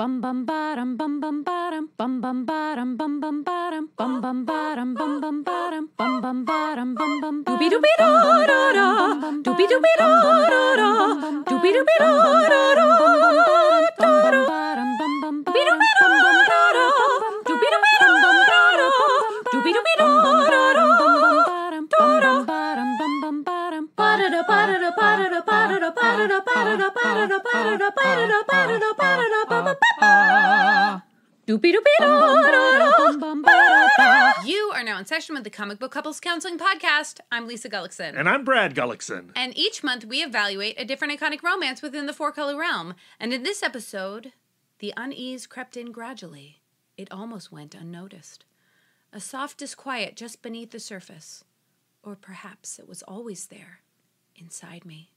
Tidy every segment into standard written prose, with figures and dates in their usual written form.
Bum bum bottom bum bum bottom bum bum bottom bum bum bottom bum bum bottom bum bum bottom bum bum bottom bum bum bottom doobie doobie da da da doobie doobie da da da doobie doobie da da da bum bum bottom bum bum bottom doobie doobie da da da doobie doobie da da da doobie doobie da da da bum bum bottom bum bum bottom ba da ba da ba da ba da ba da ba da ba da ba da ba da ba da ba da ba da ba da You are now in session with the Comic Book Couples Counseling Podcast. I'm Lisa Gullickson. And I'm Brad Gullickson. And each month we evaluate a different iconic romance within the four-color realm. And in this episode, the unease crept in gradually. It almost went unnoticed. A soft disquiet just beneath the surface. Or perhaps it was always there, inside me,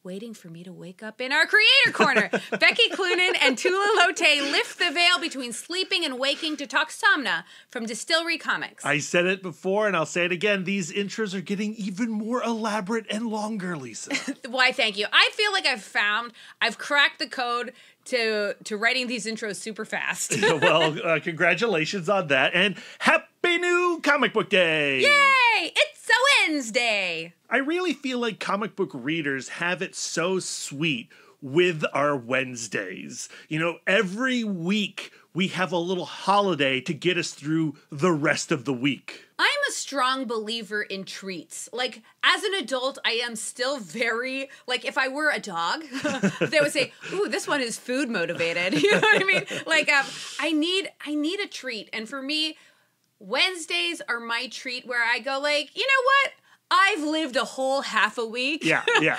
waiting for me to wake up in our Creator Corner. Becky Cloonan and Tula Lotay lift the veil between sleeping and waking to talk Somna from DSTLRY Comics. I said it before and I'll say it again. These intros are getting even more elaborate and longer, Lisa. Why, thank you. I feel like I've cracked the code to writing these intros super fast. Well, congratulations on that. And Happy New Comic Book Day! Yay! It's a Wednesday! I really feel like comic book readers have it so sweet with our Wednesdays. You know, every week we have a little holiday to get us through the rest of the week. I'm a strong believer in treats. Like, as an adult, I am still very, like, if I were a dog, they would say, ooh, this one is food motivated. You know what I mean? Like, I need a treat. And for me, Wednesdays are my treat where I go like, you know what? I've lived a whole half a week. Yeah. I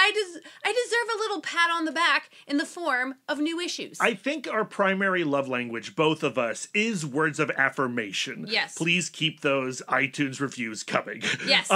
deserve a little pat on the back in the form of new issues. I think our primary love language, both of us, is words of affirmation. Yes. Please keep those iTunes reviews coming. Yes.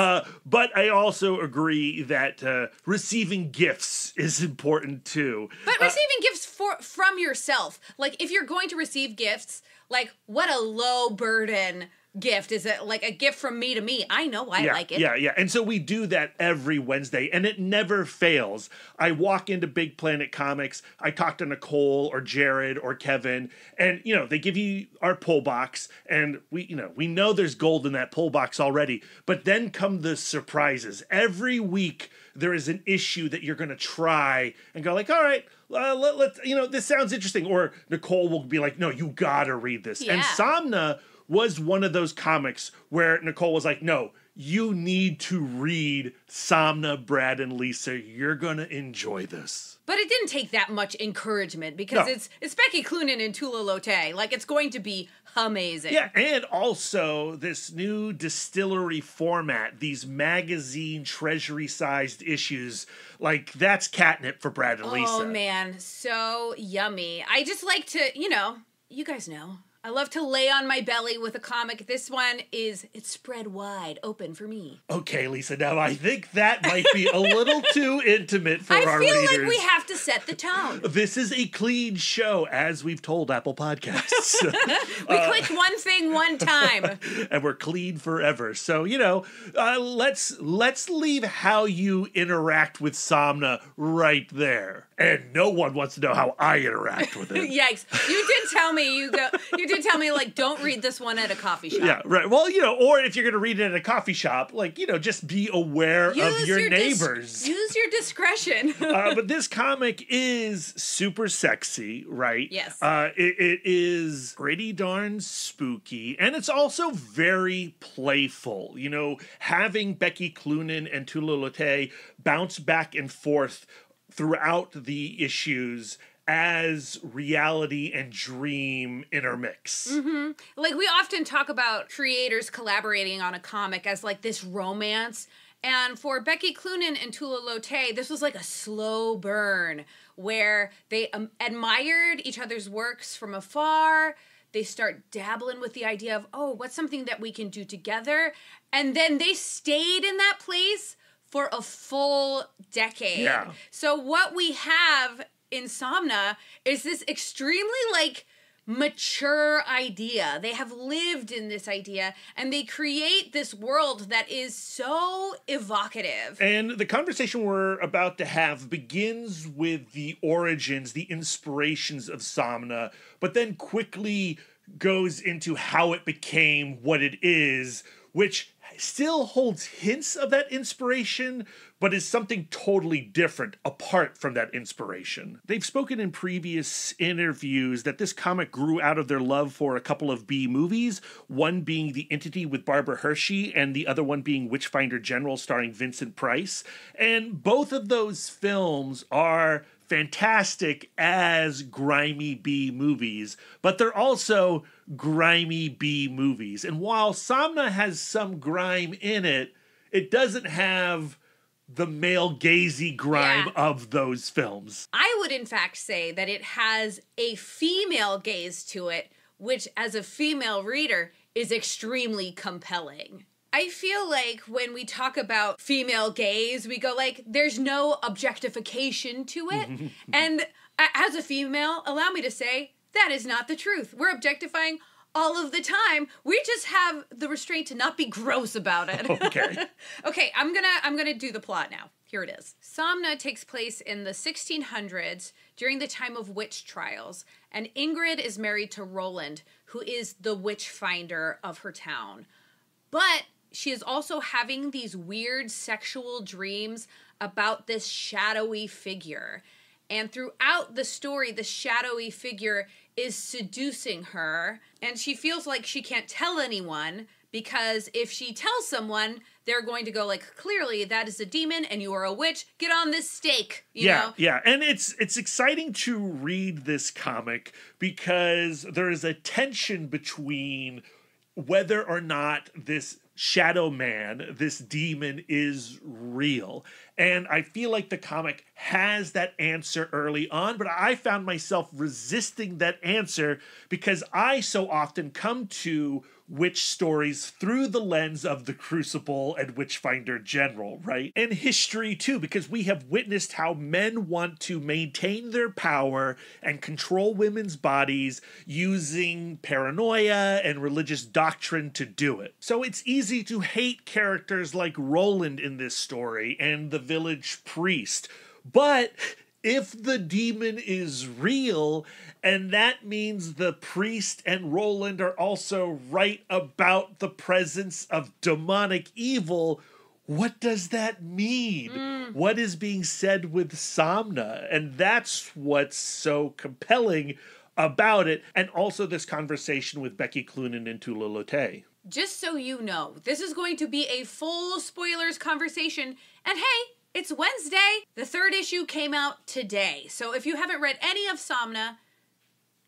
But I also agree that receiving gifts is important too. But receiving gifts from yourself. Like, if you're going to receive gifts, like, what a low burden gift. Is it like a gift from me to me? I know I like it. Yeah. And so we do that every Wednesday, and it never fails. I walk into Big Planet Comics, I talk to Nicole or Jared or Kevin, and, you know, they give you our pull box, and we know there's gold in that pull box already, but then come the surprises. Every week there is an issue that you're going to try and go like, all right, let's, this sounds interesting. Or Nicole will be like, no, you gotta read this. Yeah. And Somna was one of those comics where Nicole was like, no, you need to read Somna, Brad, and Lisa. You're going to enjoy this. But it didn't take that much encouragement because No. it's Becky Cloonan and Tula Lotay. Like, it's going to be amazing. Yeah, and also this new DSTLRY format, these magazine treasury-sized issues, like, that's catnip for Brad and Lisa. Oh, man, so yummy. I just like to, you guys know. I love to lay on my belly with a comic. This one it's spread wide open for me. Okay, Lisa, now I think that might be a little too intimate for our readers. I feel like we have to set the tone. This is a clean show, as we've told Apple Podcasts. We clicked one thing one time. And we're clean forever. So, let's leave how you interact with Somna right there. And no one wants to know how I interact with it. Yikes. You did tell me, like, don't read this one at a coffee shop. Yeah, right. Well, or if you're going to read it at a coffee shop, like, just be aware of your neighbors. Use your discretion. But this comic is super sexy, right? Yes. It is pretty darn spooky, and it's also very playful. Having Becky Cloonan and Tula Lotay bounce back and forth throughout the issues as reality and dream intermix. Mm-hmm. Like, we often talk about creators collaborating on a comic as, like, this romance. And for Becky Cloonan and Tula Lotay, this was like a slow burn where they admired each other's works from afar. They start dabbling with the idea of, oh, what's something that we can do together? And then they stayed in that place for a full decade. Yeah. So what we have in Somna is this extremely, like, mature idea. They have lived in this idea, and they create this world that is so evocative. And the conversation we're about to have begins with the origins, the inspirations of Somna, but then quickly goes into how it became what it is, which still holds hints of that inspiration, but is something totally different apart from that inspiration. They've spoken in previous interviews that this comic grew out of their love for a couple of B movies, one being The Entity with Barbara Hershey, and the other one being Witchfinder General starring Vincent Price. And both of those films are fantastic as grimy B movies, but they're also grimy B movies. And while Somna has some grime in it, it doesn't have the male gazy grime of those films. I would in fact say that it has a female gaze to it, which as a female reader is extremely compelling. I feel like when we talk about female gaze, we go like, there's no objectification to it. And as a female, allow me to say, that is not the truth. We're objectifying all of the time. We just have the restraint to not be gross about it. Okay. Okay, I'm gonna do the plot now. Here it is. Somna takes place in the 1600s during the time of witch trials, and Ingrid is married to Roland, who is the witch finder of her town. But she is also having these weird sexual dreams about this shadowy figure. And throughout the story, the shadowy figure is seducing her, and she feels like she can't tell anyone, because if she tells someone, they're going to go like, clearly that is a demon and you are a witch, get on this stake, you know? Yeah, and it's exciting to read this comic because there is a tension between whether or not this shadow man, this demon, is real. And I feel like the comic has that answer early on, but I found myself resisting that answer because I so often come to witch stories through the lens of the Crucible and Witchfinder General, right? And history too, because we have witnessed how men want to maintain their power and control women's bodies using paranoia and religious doctrine to do it. So it's easy to hate characters like Roland in this story and the village priest, but if the demon is real, and that means the priest and Roland are also right about the presence of demonic evil, what does that mean? What is being said with Somna? And that's what's so compelling about it, and also this conversation with Becky Cloonan and Tula Lotay. Just so you know, this is going to be a full spoilers conversation, and hey, it's Wednesday. The third issue came out today. So if you haven't read any of Somna,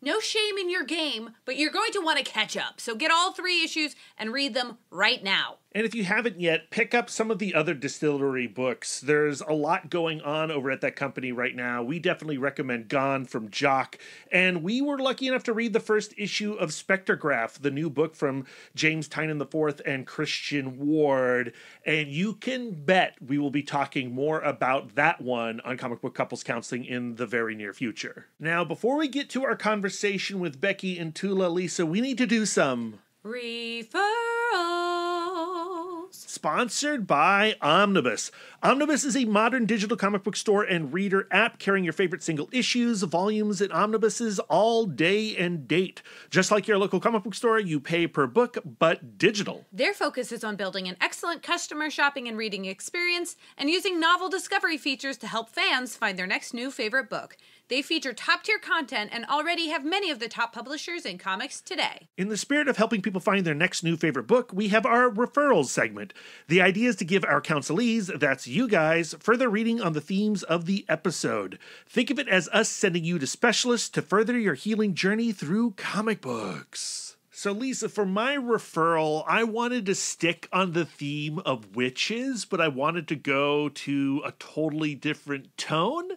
no shame in your game, but you're going to want to catch up. So get all 3 issues and read them right now. And if you haven't yet, pick up some of the other distillery books. There's a lot going on over at that company right now. We definitely recommend Gone from Jock. And we were lucky enough to read the first issue of Spectrograph, the new book from James Tynan IV and Christian Ward. And you can bet we will be talking more about that one on Comic Book Couples Counseling in the very near future. Now, before we get to our conversation with Becky and Tula, Lisa, we need to do some referrals. Sponsored by Omnibus. Omnibus is a modern digital comic book store and reader app carrying your favorite single issues, volumes, and omnibuses all day and date. Just like your local comic book store, you pay per book, but digital. Their focus is on building an excellent customer shopping and reading experience and using novel discovery features to help fans find their next new favorite book. They feature top-tier content and already have many of the top publishers in comics today. In the spirit of helping people find their next new favorite book, we have our referrals segment. The idea is to give our counselees, that's you guys, further reading on the themes of the episode. Think of it as us sending you to specialists to further your healing journey through comic books. So Lisa, for my referral, I wanted to stick on the theme of witches, but I wanted to go to a totally different tone.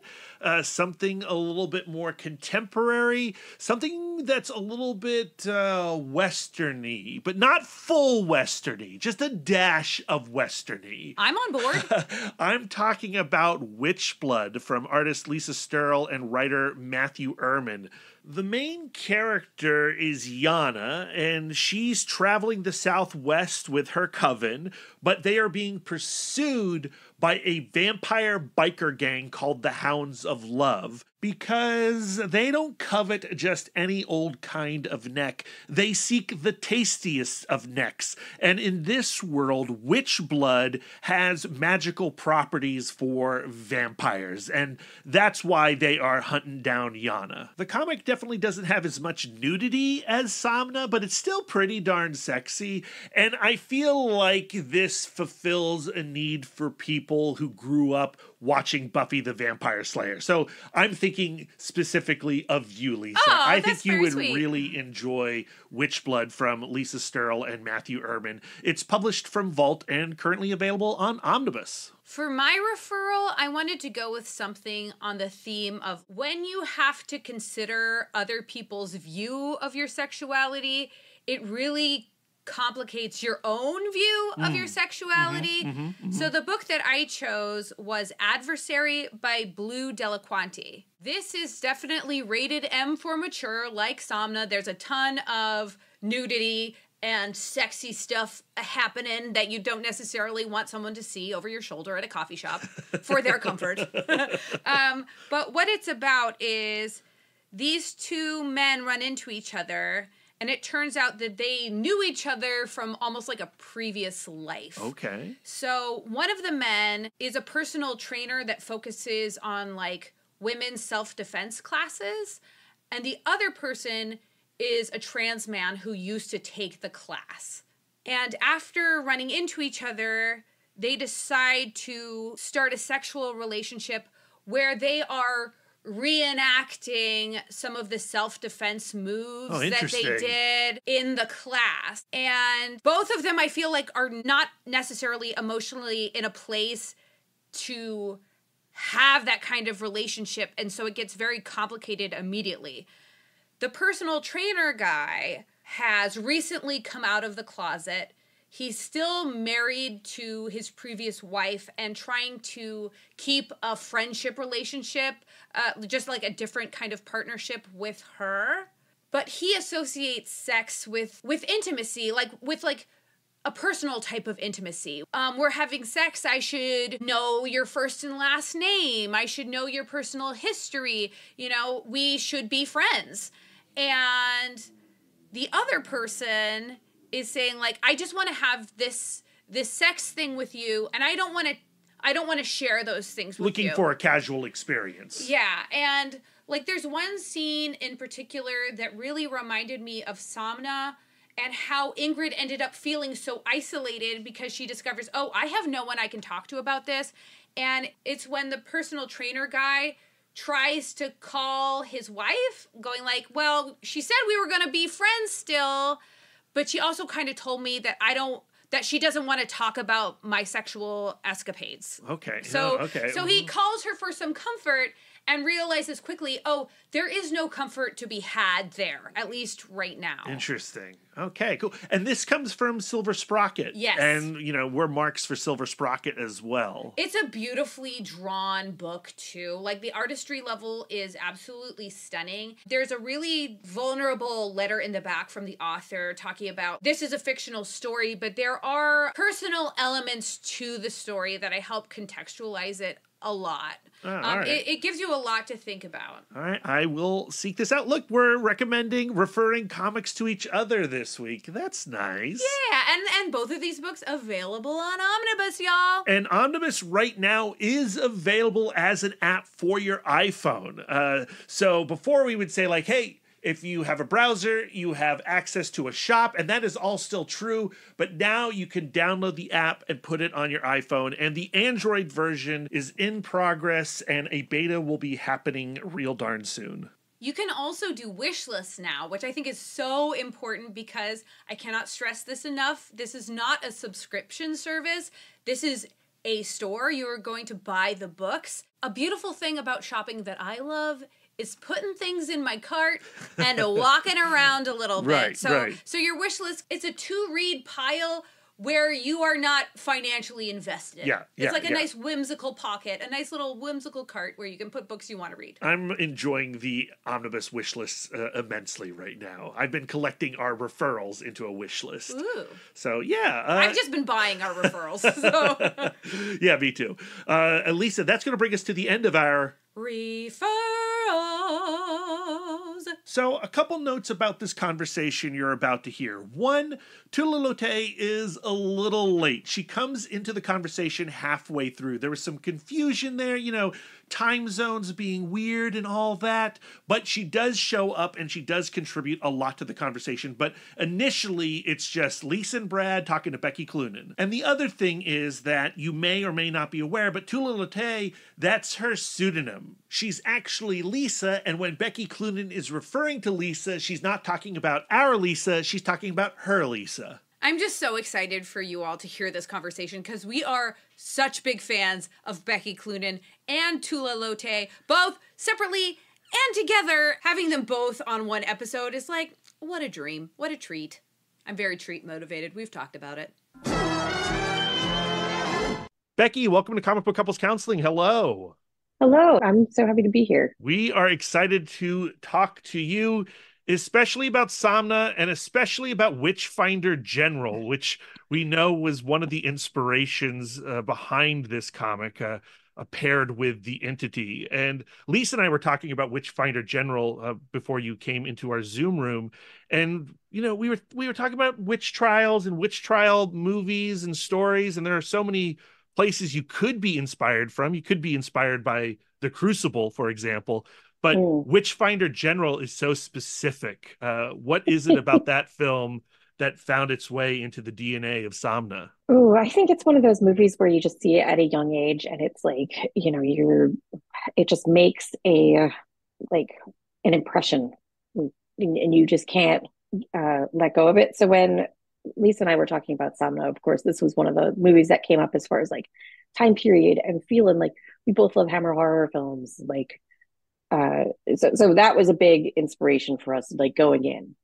something a little bit more contemporary, something that's a little bit westerny, but not full westerny, just a dash of westerny. I'm on board. I'm talking about Witchblood from artist Lisa Sterl and writer Matthew Ehrman. The main character is Yana, and she's traveling the Southwest with her coven, but they are being pursued by a vampire biker gang called the Hounds of Love, because they don't covet just any old kind of neck. They seek the tastiest of necks. And in this world, Witchblood has magical properties for vampires, and that's why they are hunting down Yana. The comic definitely doesn't have as much nudity as Somna, but it's still pretty darn sexy, and I feel like this fulfills a need for people who grew up watching Buffy the Vampire Slayer. So I'm thinking specifically of you, Lisa. I think you would really enjoy Witchblood from Lisa Sterl and Matthew Ehrman. It's published from Vault and currently available on Omnibus. For my referral, I wanted to go with something on the theme of when you have to consider other people's view of your sexuality, it really complicates your own view of your sexuality. So the book that I chose was Adversary by Blue Delaquanti. This is definitely rated M for mature, like Somna. There's a ton of nudity and sexy stuff happening that you don't necessarily want someone to see over your shoulder at a coffee shop for their comfort. But what it's about is these two men run into each other, and it turns out that they knew each other from almost like a previous life. Okay. So one of the men is a personal trainer that focuses on like women's self-defense classes, and the other person is a trans man who used to take the class. And after running into each other, they decide to start a sexual relationship where they are reenacting some of the self-defense moves that they did in the class. And both of them, I feel like, are not necessarily emotionally in a place to have that kind of relationship, and so it gets very complicated immediately. The personal trainer guy has recently come out of the closet. He's still married to his previous wife and trying to keep a friendship relationship, just like a different kind of partnership with her. But he associates sex with intimacy, with a personal type of intimacy. We're having sex, I should know your first and last name. I should know your personal history. You know, we should be friends. And the other person is saying, like, I just want to have this sex thing with you, and I don't want to share those things with you. Looking for a casual experience. Yeah, and like there's one scene in particular that really reminded me of Somna and how Ingrid ended up feeling so isolated because she discovers, oh, I have no one I can talk to about this. And it's when the personal trainer guy tries to call his wife, going like, well, she said we were going to be friends still, but she also kind of told me that that she doesn't want to talk about my sexual escapades. Okay. So he calls her for some comfort and realizes quickly, oh, there is no comfort to be had there, at least right now. Interesting. Okay, cool. And this comes from Silver Sprocket. Yes. And, we're marks for Silver Sprocket as well. It's a beautifully drawn book, too. Like, the artistry level is absolutely stunning. There's a really vulnerable letter in the back from the author talking about, this is a fictional story, but there are personal elements to the story that I help contextualize it a lot. All right. It gives you a lot to think about. All right, I will seek this out. Look, we're referring comics to each other this week. That's nice. Yeah, and both of these books available on Omnibus, y'all. And Omnibus right now is available as an app for your iPhone. So before we would say like, hey, if you have a browser, you have access to a shop, and that is all still true, but now you can download the app and put it on your iPhone, and the Android version is in progress, and a beta will be happening real darn soon. You can also do wish lists now, which I think is so important because I cannot stress this enough. This is not a subscription service. This is a store. You are going to buy the books. A beautiful thing about shopping that I love is putting things in my cart and walking around a little bit. So your wish list, it's a to-read pile where you are not financially invested. It's like a nice whimsical pocket, a nice little whimsical cart where you can put books you want to read. I'm enjoying the omnibus wish list immensely right now. I've been collecting our referrals into a wish list. Ooh. So, yeah. I've just been buying our referrals. So. Yeah, me too. Elisa, that's going to bring us to the end of our... referrals. So, a couple notes about this conversation you're about to hear. One, Tula Lotay is a little late. She comes into the conversation halfway through. There was some confusion there, time zones being weird and all that, but she does show up and she does contribute a lot to the conversation. But initially, it's just Lisa and Brad talking to Becky Cloonan. And the other thing is that you may or may not be aware, but Tula Lotay, that's her pseudonym. She's actually Lisa, and when Becky Cloonan is referring to Lisa, she's not talking about our Lisa, she's talking about her Lisa. I'm just so excited for you all to hear this conversation because we are such big fans of Becky Cloonan and Tula Lotay, both separately and together. Having them both on one episode is like, what a dream, what a treat. I'm very treat motivated. We've talked about it. Becky, welcome to Comic Book Couples Counseling. Hello. Hello. I'm so happy to be here. We are excited to talk to you, especially about Somna and especially about Witchfinder General, which we know was one of the inspirations behind this comic, paired with the Entity. And Lisa and I were talking about Witchfinder General before you came into our Zoom room, and we were talking about witch trials and witch trial movies and stories, and there are so many places you could be inspired from. You could be inspired by The Crucible, for example. But Witchfinder General is so specific. What is it about that film that found its way into the DNA of Somna? Oh, I think it's one of those movies where you just see it at a young age, and it's like, it just makes an impression, and you just can't let go of it. So when Lisa and I were talking about Somna, of course, this was one of the movies that came up as far as like time period and feeling like we both love Hammer horror films, so that was a big inspiration for us, like going in,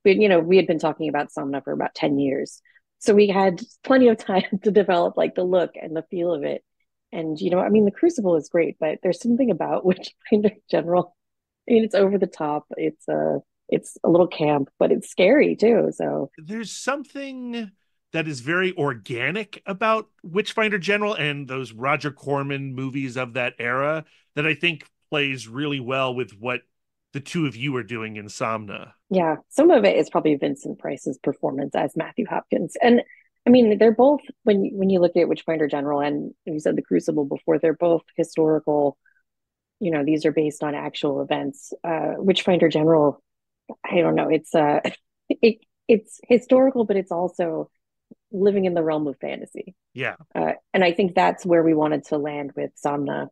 we had been talking about Somna for about 10 years. So we had plenty of time to develop like the look and the feel of it. And, The Crucible is great, but there's something about Witchfinder General. It's over the top. It's a little camp, but it's scary too. So there's something that is very organic about Witchfinder General and those Roger Corman movies of that era that I think plays really well with what the two of you are doing in Somna. Yeah, some of it is probably Vincent Price's performance as Matthew Hopkins. And they're both, when you look at Witchfinder General and you said The Crucible before, they're both historical. These are based on actual events. Witchfinder General, I don't know, it's historical, but it's also living in the realm of fantasy. Yeah. And I think that's where we wanted to land with Somna.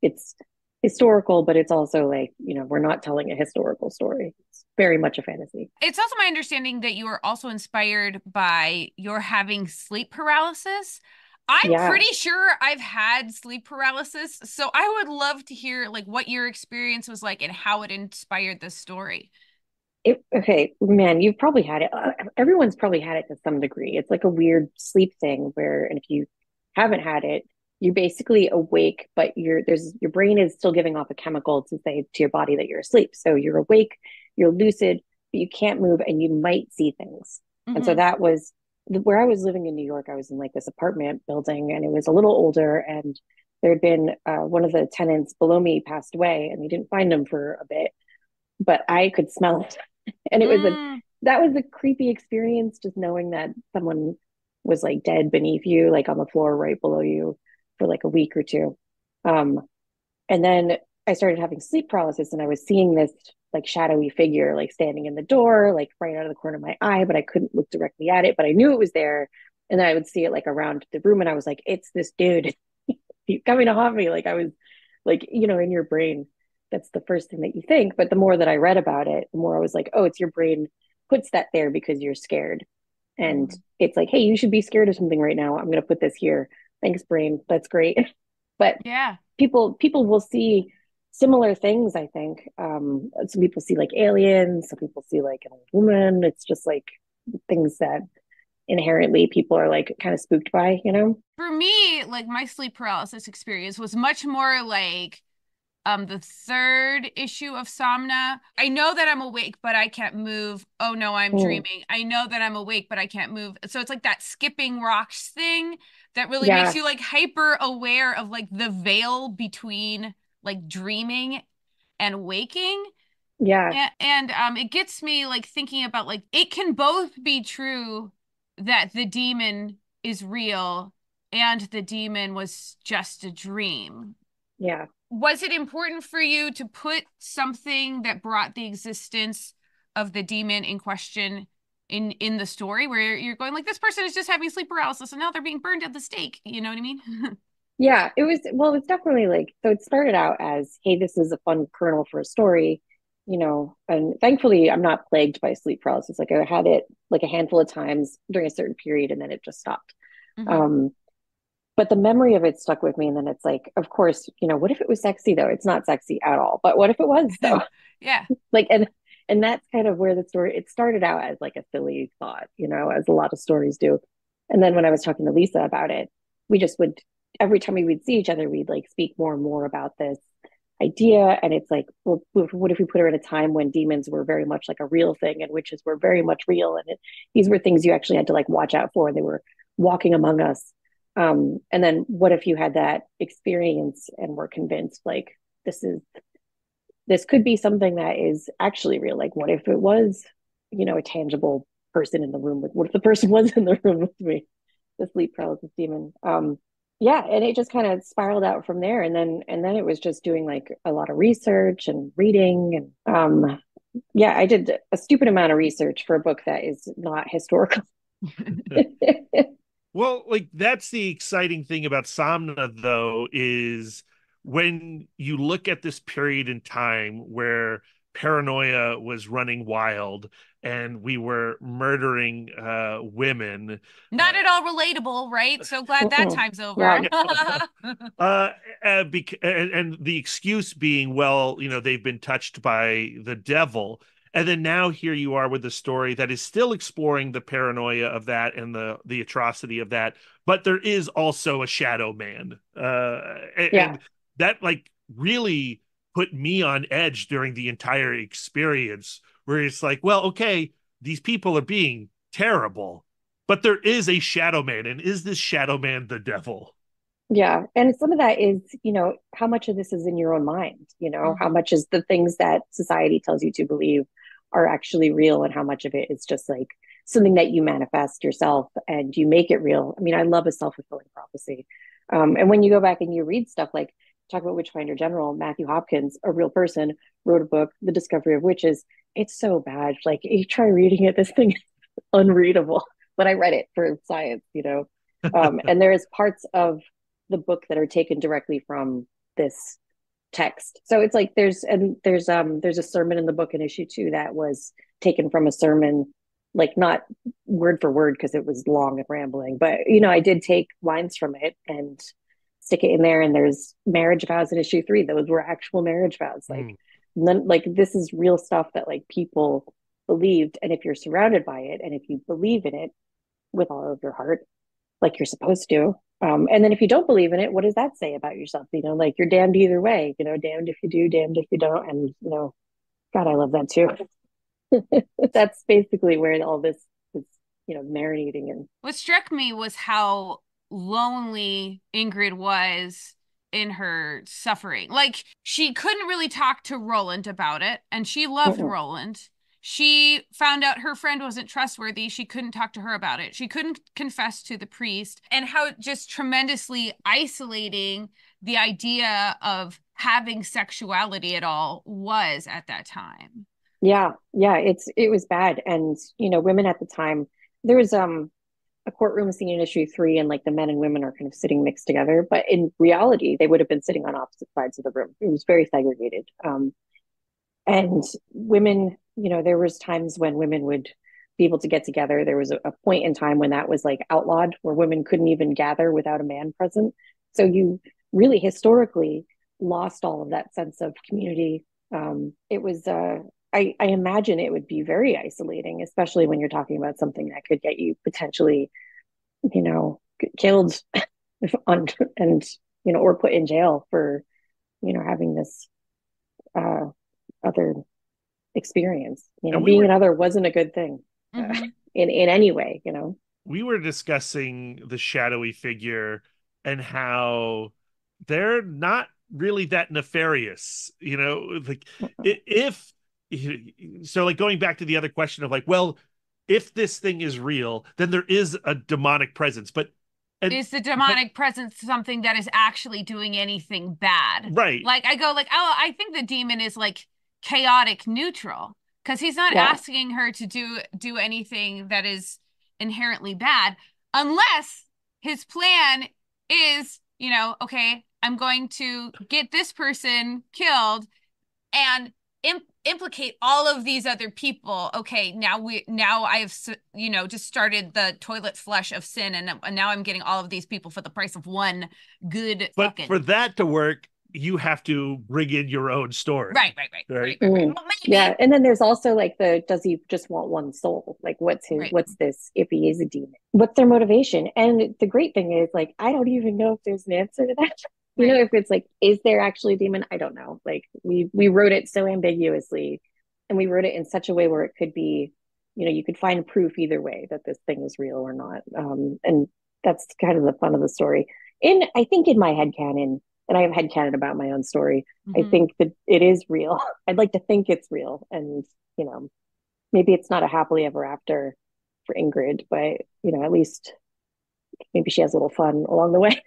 It's historical, but it's also we're not telling a historical story. It's very much a fantasy. It's also my understanding that you are also inspired by your having sleep paralysis. I'm pretty sure I've had sleep paralysis, so I would love to hear what your experience was like and how it inspired this story. Okay, man, you've probably had it. Everyone's probably had it to some degree. It's like a weird sleep thing and if you haven't had it, you're basically awake, but your brain is still giving off a chemical to say to your body that you're asleep. So you're awake, you're lucid, but you can't move and you might see things. Mm-hmm. And so that was where I was living in New York. I was in this apartment building, and it was a little older, and there had been one of the tenants below me passed away, and we didn't find him for a bit, but I could smell it. And it was that was a creepy experience, just knowing that someone was dead beneath you, on the floor right below you, for a week or two. And then I started having sleep paralysis, and I was seeing this shadowy figure standing in the door, right out of the corner of my eye, but I couldn't look directly at it, but I knew it was there. And then I would see it around the room, and I was like, it's this dude. He's coming to haunt me. I was in your brain, that's the first thing that you think. But the more that I read about it, the more I was like, oh, it's your brain puts that there because you're scared. And it's like, hey, you should be scared of something right now. I'm going to put this here. Thanks, brain. That's great. But Yeah. people will see similar things, I think. Some people see like aliens, some people see like an old woman. It's just like things that inherently people are like kind of spooked by, you know? For me, like my sleep paralysis experience was much more like the third issue of Somna. I know that I'm awake, but I can't move. Oh no, I'm Mm. dreaming. I know that I'm awake, but I can't move. So it's like that skipping rocks thing that really makes Yeah, you like hyper aware of like the veil between like dreaming and waking. yeah, And it gets me like thinking about like it can both be true that the demon is real and the demon was just a dream. yeah. Was it important for you to put something that brought the existence of the demon in question in the story where you're going like this person is just having sleep paralysis and now they're being burned at the stake, you know what I mean? Yeah, it was, well, it's definitely like, so it started out as, hey, this is a fun kernel for a story, you know, and thankfully I'm not plagued by sleep paralysis. Like I had it like a handful of times during a certain period and then it just stopped. Mm-hmm. Um, but the memory of it stuck with me. And then it's like, of course, you know, what if it was sexy though? It's not sexy at all. But what if it was though? Yeah. Like, and that's kind of where the story, it started out as like a silly thought, you know, as a lot of stories do. And then when I was talking to Lisa about it, we just would, every time we would see each other, we'd like speak more and more about this idea. And it's like, well, what if we put her at a time when demons were very much like a real thing and witches were very much real? And these were things you actually had to like watch out for. They were walking among us. And then what if you had that experience and were convinced like, this could be something that is actually real. Like, what if it was, you know, a tangible person in the room with, what if the person was in the room with me, the sleep paralysis demon? Yeah. And it just kind of spiraled out from there. And then it was just doing like a lot of research and reading. And, yeah, I did a stupid amount of research for a book that is not historical. Well, like that's the exciting thing about Somna, though, is when you look at this period in time where paranoia was running wild and we were murdering women. Not at all relatable, right? So glad that time's over. Yeah. And the excuse being, well, you know, they've been touched by the devil. And then now here you are with a story that is still exploring the paranoia of that and the atrocity of that, but there is also a shadow man, Yeah. and that like really put me on edge during the entire experience, where it's like, well, okay, these people are being terrible, but there is a shadow man, and is this shadow man the devil? Yeah. And some of that is, you know, how much of this is in your own mind? You know, how Mhm. much is the things that society tells you to believe are actually real, and how much of it is just like something that you manifest yourself and you make it real. I mean, I love a self-fulfilling prophecy. And when you go back and you read stuff like, talk about Witchfinder General, Matthew Hopkins, a real person, wrote a book, The Discovery of Witches. It's so bad. Like you try reading it, this thing is unreadable. But I read it for science, you know. And there's parts of the book that are taken directly from this text. So it's like there's a sermon in the book in issue 2 that was taken from a sermon, like not word for word because it was long and rambling, but you know, I did take lines from it and stick it in there. And there's marriage vows in issue 3. Those were actual marriage vows. Like Mm. none, like this is real stuff that like people believed. And if you're surrounded by it and if you believe in it with all of your heart, like you're supposed to. And then if you don't believe in it, what does that say about yourself? You know, like you're damned either way, you know, damned if you do, damned if you don't. And, you know, God, I love that too. That's basically where all this is, you know, marinating in. What struck me was how lonely Ingrid was in her suffering. Like, she couldn't really talk to Roland about it, and she loved Mm-mm. Roland. She found out her friend wasn't trustworthy. She couldn't talk to her about it. She couldn't confess to the priest, and how just tremendously isolating the idea of having sexuality at all was at that time. Yeah, yeah, it was bad. And, you know, women at the time, there was a courtroom scene in issue 3, and like the men and women are kind of sitting mixed together, but in reality, they would have been sitting on opposite sides of the room. It was very segregated. And women, you know, there was times when women would be able to get together. There was a point in time when that was like outlawed, where women couldn't even gather without a man present. So you really historically lost all of that sense of community. It was, I imagine it would be very isolating, especially when you're talking about something that could get you potentially, killed on, and, or put in jail for, having this other experience. Being an other wasn't a good thing in any way. We were discussing the shadowy figure and how they're not really that nefarious, like if so, like going back to the other question of like, well, if this thing is real, then there is a demonic presence, but is the demonic presence something that is actually doing anything bad? Right. Like I go like, oh, I think the demon is like chaotic neutral, because he's not asking her to do anything that is inherently bad, unless his plan is, okay, I'm going to get this person killed and implicate all of these other people. Okay, now I have just started the toilet flush of sin, and now I'm getting all of these people for the price of one good. But for that to work, you have to bring in your own story. Right. Well, yeah, and then there's also like does he just want one soul? Like what's this, if he is a demon? What's their motivation? And the great thing is, like, I don't even know if there's an answer to that. If it's like, is there actually a demon? I don't know. Like we wrote it so ambiguously, and we wrote it in such a way where it could be, you could find proof either way that this thing is real or not. And that's kind of the fun of the story. I think in my headcanon, and I have headcanon about my own story, I think that it is real. I'd like to think it's real. And, maybe it's not a happily ever after for Ingrid, but, at least maybe she has a little fun along the way.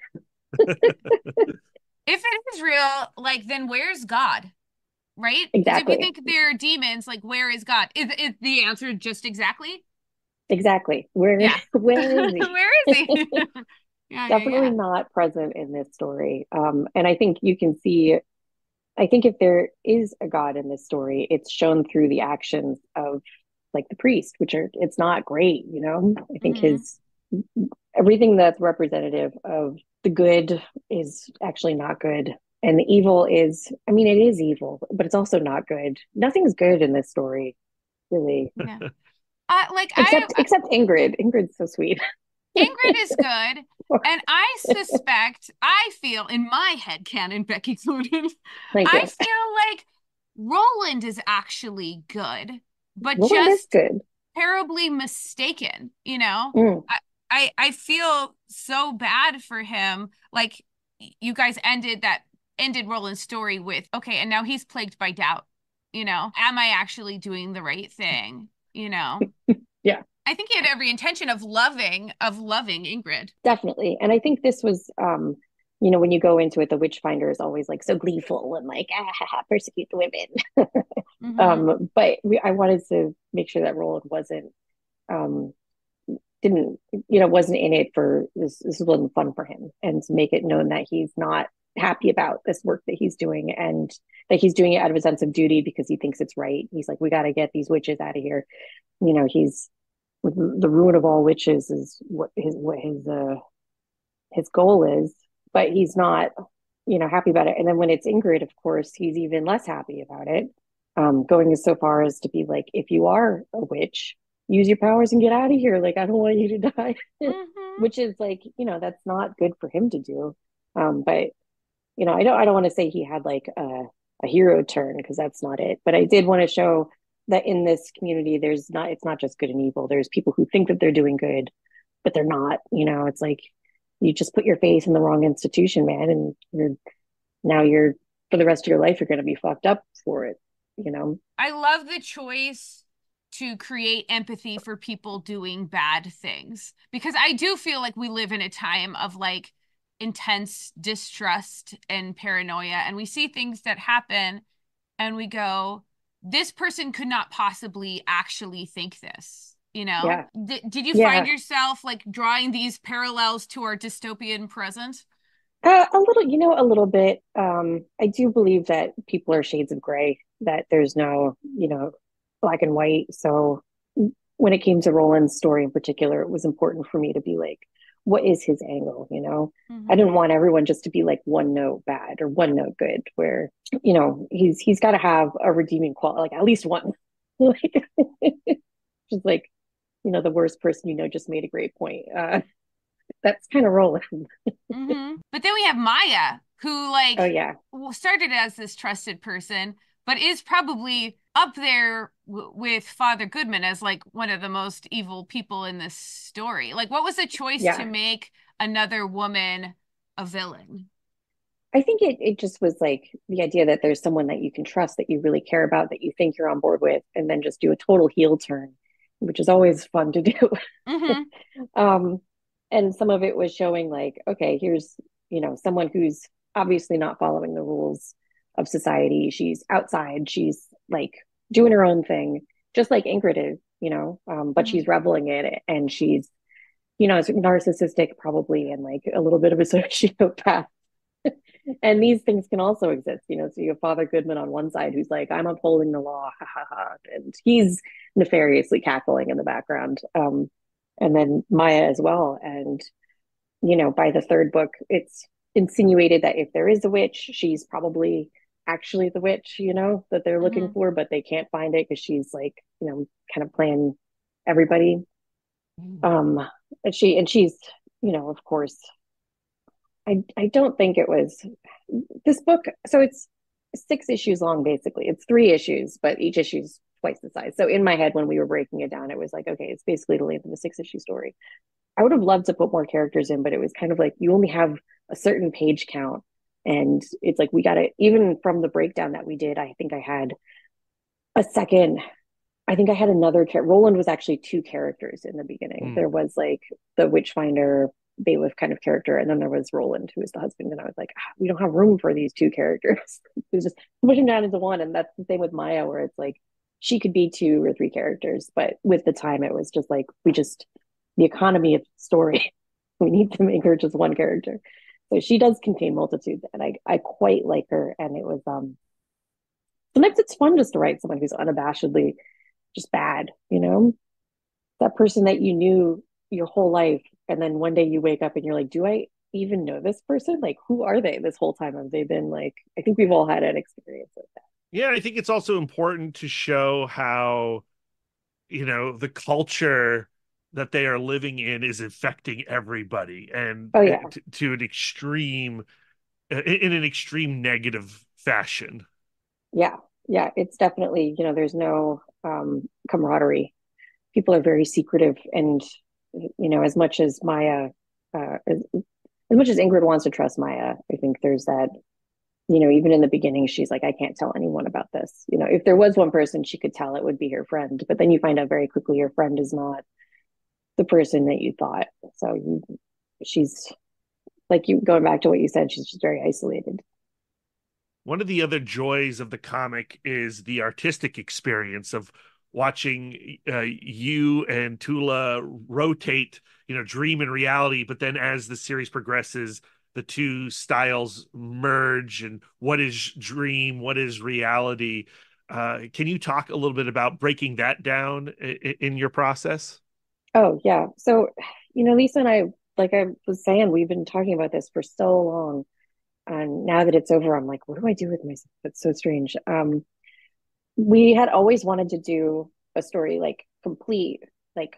If it is real, like, then where's God? Right? Exactly. If you think they're demons, like, where is God? Is the answer just exactly? Exactly. Where is he? Where is he? Definitely not present in this story. And I think you can see, I think if there is a God in this story, it's shown through the actions of like the priest, it's not great, I think everything that's representative of the good is actually not good. And the evil is, it is evil, but it's also not good. Nothing's good in this story, really. Yeah. Except Ingrid. Ingrid's so sweet. Ingrid is good. And I feel in my headcanon, Becky Cloonan, I feel like Roland is actually good, but Roland just good. terribly mistaken, I feel so bad for him. Like, you guys ended Roland's story with, okay, and now he's plagued by doubt. Am I actually doing the right thing? Yeah. I think he had every intention of loving Ingrid. Definitely. And I think this was, when you go into it, the Witchfinder is always like so gleeful and like, persecute the women. But I wanted to make sure that Roland wasn't in it for this wasn't fun for him, and to make it known that he's not happy about this work that he's doing, and that he's doing it out of a sense of duty because he thinks it's right. He's like, we got to get these witches out of here. He's the ruin of all witches is what his goal is, but he's not happy about it. And then when it's Ingrid, of course, he's even less happy about it, going so far as to be like, if you are a witch, use your powers and get out of here. Like, I don't want you to die. Which is like, that's not good for him to do. But I don't want to say he had like a hero turn, because that's not it. But I did want to show that in this community, it's not just good and evil. There's people who think that they're doing good, but they're not. It's like, you just put your faith in the wrong institution, man, and you're for the rest of your life, you're going to be fucked up for it. I love the choice to create empathy for people doing bad things, because I do feel like we live in a time of like intense distrust and paranoia, and we see things that happen and we go, this person could not possibly actually think this, Yeah. Did you find yourself like drawing these parallels to our dystopian present? A little bit. I do believe that people are shades of gray, that there's no, black and white. So, when it came to Roland's story in particular, it was important for me to be like, what is his angle? I didn't want everyone just to be like one note bad or one note good, where, he's got to have a redeeming quality, like at least one. Like, just like, the worst person just made a great point. That's kind of Roland. But then we have Maya, who Oh yeah, started as this trusted person, but is probably up there with Father Goodman as like one of the most evil people in this story. Like, what was the choice to make another woman a villain? I think it just was like the idea that there's someone that you can trust, that you really care about, that you think you're on board with, and then just do a total heel turn, which is always fun to do. And some of it was showing like, okay, here's, someone who's obviously not following the rules of society. She's outside. She's like doing her own thing, just like Ingrid is, but she's reveling in it. And she's, narcissistic probably, and like a little bit of a sociopath. And these things can also exist, so you have Father Goodman on one side who's like, I'm upholding the law, ha ha ha, and he's nefariously cackling in the background. And then Maya as well. And, by the third book, it's insinuated that if there is a witch, she's probably actually the witch, that they're looking for, but they can't find it because she's like, kind of playing everybody. And she's, of course, I don't think it was this book. So it's 6 issues long, basically. It's 3 issues, but each issue's twice the size. So in my head, when we were breaking it down, it was like, okay, it's basically the length of a 6-issue story. I would have loved to put more characters in, but it was kind of like you only have a certain page count. And it's like, we got to, even from the breakdown that we did, I think I had another character. Roland was actually 2 characters in the beginning. There was like the Witchfinder bailiff kind of character, and then there was Roland, who was the husband. And I was like, we don't have room for these 2 characters. It was just push them down into one. And that's the same with Maya, where it's like she could be 2 or 3 characters, but with the time it was just like, the economy of the story, we need to make her just one character. So she does contain multitudes, and I quite like her. And it was sometimes it's fun just to write someone who's unabashedly just bad, that person that you knew your whole life, and then one day you wake up and you're like, do I even know this person? Like, who are they this whole time? Have they been like, I think we've all had an experience like that. Yeah, I think it's also important to show how, the culture that they are living in is affecting everybody, and to an extreme, in an extreme negative fashion. Yeah. It's definitely, there's no camaraderie. People are very secretive, and as much as Maya, as much as Ingrid wants to trust Maya, I think there's that, even in the beginning, she's like, I can't tell anyone about this. If there was one person she could tell, it would be her friend. But then you find out very quickly your friend is not the person that you thought. So she's like, you going back to what you said, she's just very isolated. One of the other joys of the comic is the artistic experience of watching you and Tula rotate, dream and reality. But then as the series progresses, the 2 styles merge, and what is dream, what is reality. Can you talk a little bit about breaking that down in your process? Oh, yeah. So, Lisa and I, like I was saying, we've been talking about this for so long. And now that it's over, I'm like, what do I do with myself? It's so strange. We had always wanted to do a story like complete, like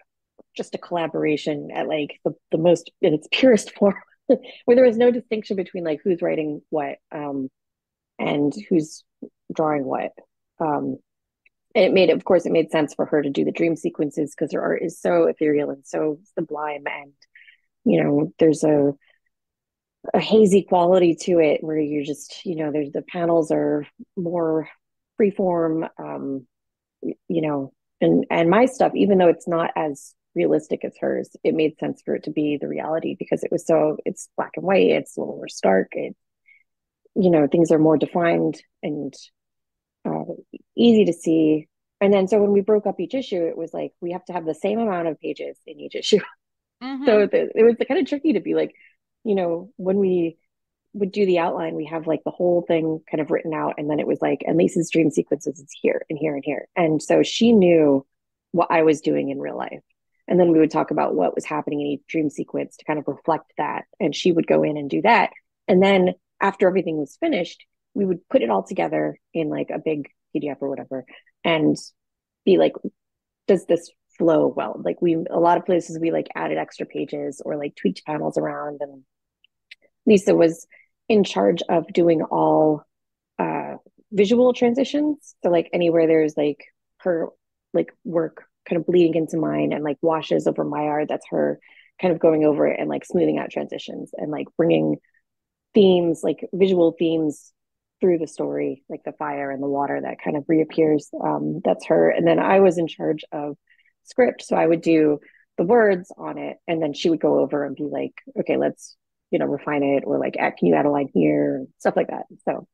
just a collaboration at like the most in its purest form, where there was no distinction between like who's writing what, and who's drawing what. Of course, it made sense for her to do the dream sequences because her art is so ethereal and so sublime, and there's a hazy quality to it where you're just, there's the panels are more freeform, and my stuff, even though it's not as realistic as hers, it made sense for it to be the reality because it's black and white, it's a little more stark, things are more defined and easy to see. And then so when we broke up each issue, it was like we have to have the same amount of pages in each issue. So it was kind of tricky to be like, when we would do the outline, we have like the whole thing kind of written out, and then it was like, and Lisa's dream sequences is here and here and here. And so she knew what I was doing in real life. And then we would talk about what was happening in each dream sequence to kind of reflect that. And she would go in and do that. And then after everything was finished, we would put it all together in like a big PDF or whatever and be like, does this flow well? Like a lot of places we like added extra pages or like tweaked panels around. And Lisa was in charge of doing all visual transitions. So like anywhere there's like her like work kind of bleeding into mine and like washes over my art, that's her kind of going over it and like smoothing out transitions and like bringing themes, like visual themes through the story, like the fire and the water that kind of reappears. That's her. And then I was in charge of script. So I would do the words on it. And then she would go over and be like, okay, let's, refine it, or like, can you add a line here? Stuff like that. So,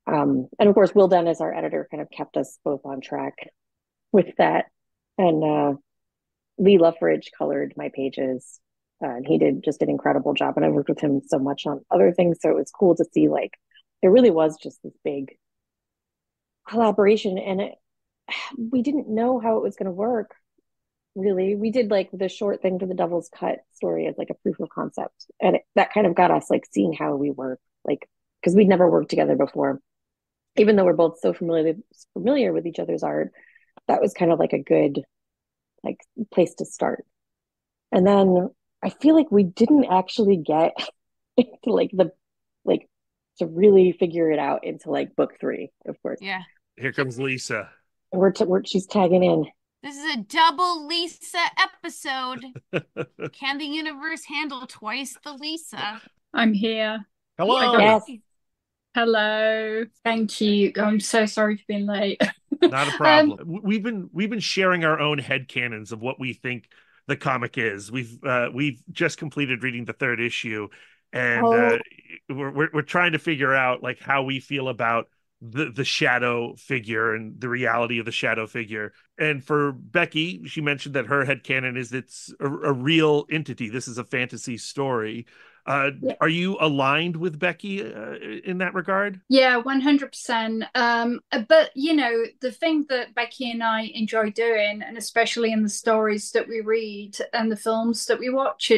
and of course, Will Dunn as our editor kind of kept us both on track with that. And Lee Luffridge colored my pages. And he did just an incredible job. And I worked with him so much on other things. So it was cool to see like, there really was just this big collaboration. And we didn't know how it was going to work, really. We did like the short thing for the Devil's Cut story as like a proof of concept. And that kind of got us like seeing how we work, like, because we'd never worked together before. Even though we're both so familiar with each other's art, that was kind of like a good like place to start. And then I feel like we didn't actually get into like to really figure it out into like book 3, of course. Yeah. Here comes Lisa. She's tagging in. This is a double Lisa episode. Can the universe handle twice the Lisa? I'm here. Hello. Yes. Hello. Thank you. I'm so sorry for being late. Not a problem. We've been sharing our own headcanons of what we think the comic is. We've just completed reading the 3rd issue, and we're trying to figure out like how we feel about the shadow figure and the reality of the shadow figure. And for Becky, she mentioned that her headcanon is it's a real entity. This is a fantasy story. Yeah. Are you aligned with Becky in that regard? Yeah, 100%. But the thing that Becky and I enjoy doing, and especially in the stories that we read and the films that we watch,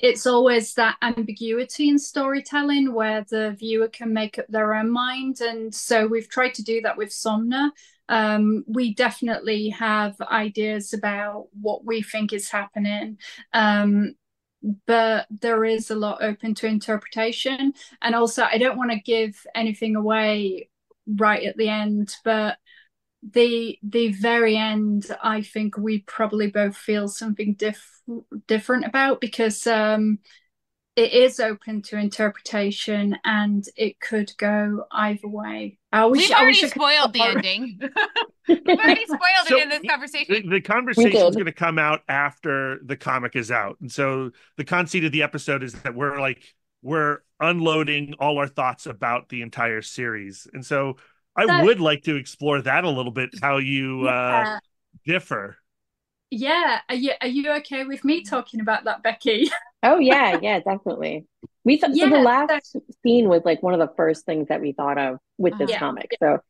it's always that ambiguity in storytelling where the viewer can make up their own mind. And so we've tried to do that with Somna. We definitely have ideas about what we think is happening. But there is a lot open to interpretation. And also, I don't want to give anything away right at the end, but the very end, I think we probably both feel something different about, because it is open to interpretation and it could go either way. We've already spoiled the ending. We've already spoiled it in this conversation. The conversation is going to come out after the comic is out. And so the conceit of the episode is that we're unloading all our thoughts about the entire series. And so I would like to explore that a little bit, how you differ. Yeah. Are you okay with me talking about that, Becky? Oh, yeah, definitely. We thought so the last scene was like one of the first things that we thought of with this comic. So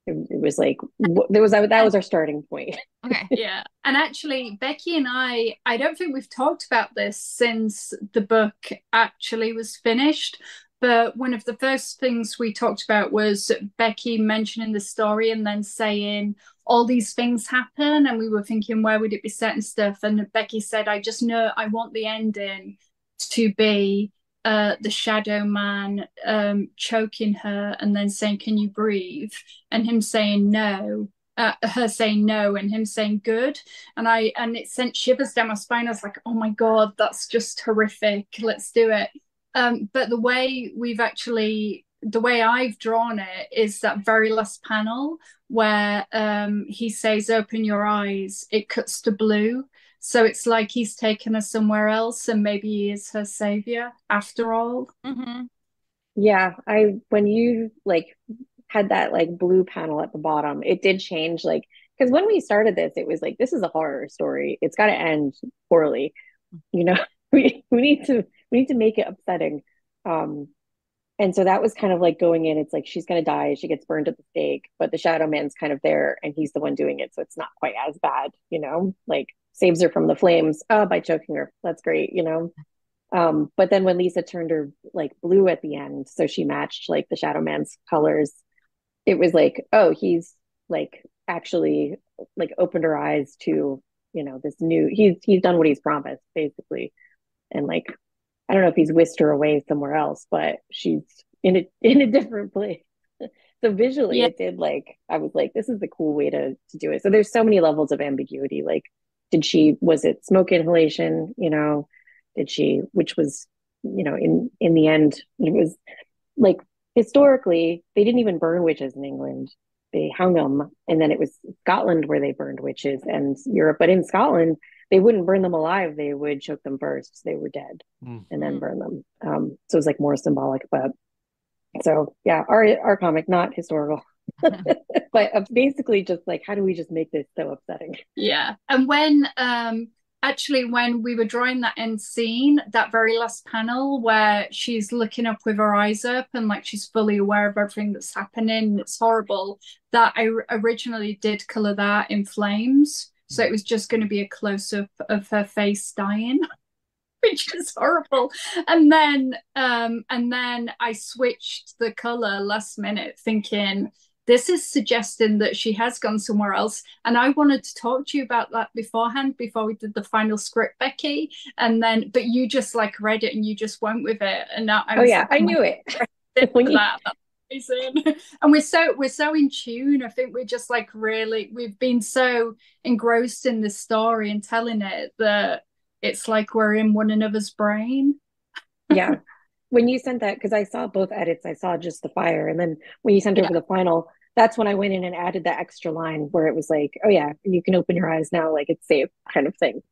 it was like that was our starting point. Okay. Yeah. And actually, Becky and I don't think we've talked about this since the book actually was finished. But one of the first things we talked about was Becky mentioning the story and then saying all these things happen. And we were thinking, where would it be set and stuff? And Becky said, I just know I want the ending to be the shadow man choking her and then saying, can you breathe? And him saying no. Her saying no and him saying good. And it sent shivers down my spine. I was like, oh my God, that's just horrific. Let's do it. But the way I've drawn it is that very last panel where he says, open your eyes, it cuts to blue. So it's like he's taken her somewhere else and maybe he is her savior after all. Mm-hmm. Yeah, when you like had that like blue panel at the bottom, it did change, like, because when we started this, it was like, this is a horror story. It's got to end poorly. We need to make it upsetting. And so that was kind of like going in, it's like she's going to die, she gets burned at the stake, but the Shadow Man's kind of there and he's the one doing it. So it's not quite as bad, like saves her from the flames by choking her. That's great. But then when Lisa turned her like blue at the end, so she matched like the Shadow Man's colors, it was like, oh, he's like actually like opened her eyes to, this new, he's done what he's promised, basically. And like, I don't know if he's whisked her away somewhere else, but she's in a different place. So visually, Yeah. it did like, I was like, this is the cool way to do it. So there's so many levels of ambiguity. Like, was it smoke inhalation? Which was, in the end, it was like historically, they didn't even burn witches in England. They hung them, and then it was Scotland where they burned witches and Europe. But in Scotland, they wouldn't burn them alive. They would choke them first. So they were dead and then burn them. So it was like more symbolic. But so yeah, our comic, not historical, but basically just like, how do we just make this so upsetting? Yeah. And when we were drawing that end scene, that very last panel where she's looking up with her eyes up and like she's fully aware of everything that's happening, it's horrible, that I originally did color that in flames. So it was just going to be a close-up of her face dying, which is horrible. And then I switched the color last minute, thinking this is suggesting that she has gone somewhere else. And I wanted to talk to you about that beforehand, before we did the final script, Becky. But you just like read it and you just went with it. And now I knew it. And we're so in tune. I think we're just like really, we've been so engrossed in this story and telling it that it's like we're in one another's brain. Yeah. When you sent that, because I saw both edits, I saw just the fire. And then when you sent over the final, that's when I went in and added that extra line where it was like, oh yeah, you can open your eyes now, like it's safe kind of thing.